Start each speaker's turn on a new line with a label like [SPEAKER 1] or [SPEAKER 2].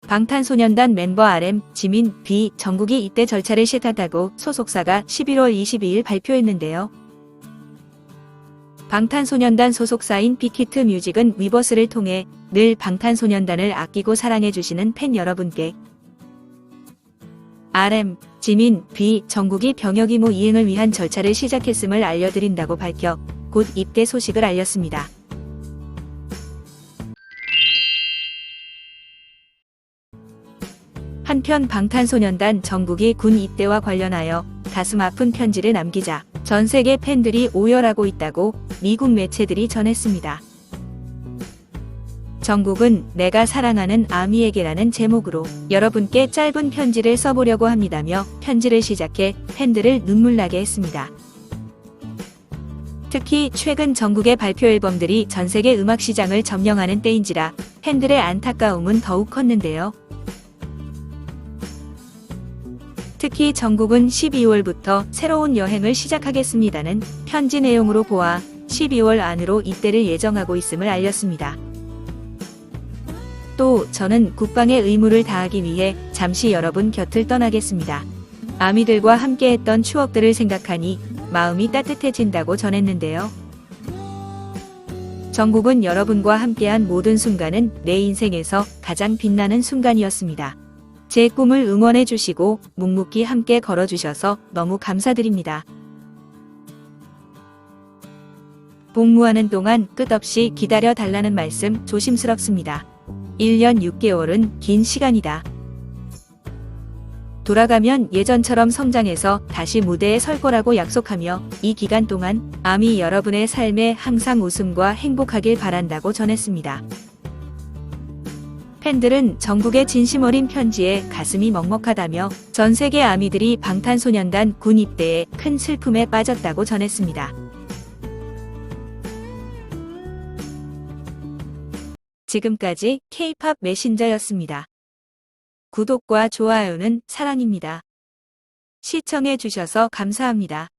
[SPEAKER 1] 방탄소년단 멤버 RM, 지민, B, 정국이 입대 절차를 시작하다고 소속사가 11월 22일 발표했는데요. 방탄소년단 소속사인 빅히트 뮤직은 위버스를 통해 늘 방탄소년단을 아끼고 사랑해주시는 팬 여러분께 RM, 지민, B, 정국이 병역 의무 이행을 위한 절차를 시작했음을 알려드린다고 밝혀 곧 입대 소식을 알렸습니다. 한편 방탄소년단 정국이 군 입대와 관련하여 가슴 아픈 편지를 남기자 전 세계 팬들이 오열하고 있다고 미국 매체들이 전했습니다. 정국은 내가 사랑하는 아미에게라는 제목으로 여러분께 짧은 편지를 써보려고 합니다며 편지를 시작해 팬들을 눈물나게 했습니다. 특히 최근 정국의 발표 앨범들이 전 세계 음악 시장을 점령하는 때인지라 팬들의 안타까움은 더욱 컸는데요. 특히 정국은 12월부터 새로운 여행을 시작하겠습니다는 편지 내용으로 보아 12월 안으로 입대를 예정하고 있음을 알렸습니다. 또 저는 국방의 의무를 다하기 위해 잠시 여러분 곁을 떠나겠습니다. 아미들과 함께했던 추억들을 생각하니 마음이 따뜻해진다고 전했는데요. 정국은 여러분과 함께한 모든 순간은 내 인생에서 가장 빛나는 순간이었습니다. 제 꿈을 응원해주시고 묵묵히 함께 걸어주셔서 너무 감사드립니다. 복무하는 동안 끝없이 기다려달라는 말씀 조심스럽습니다. 1년 6개월은 긴 시간이다. 돌아가면 예전처럼 성장해서 다시 무대에 설 거라고 약속하며 이 기간 동안 아미 여러분의 삶에 항상 웃음과 행복하길 바란다고 전했습니다. 팬들은 정국의 진심 어린 편지에 가슴이 먹먹하다며 전 세계 아미들이 방탄소년단 군 입대에 큰 슬픔에 빠졌다고 전했습니다. 지금까지 K-팝 메신저였습니다. 구독과 좋아요는 사랑입니다. 시청해 주셔서 감사합니다.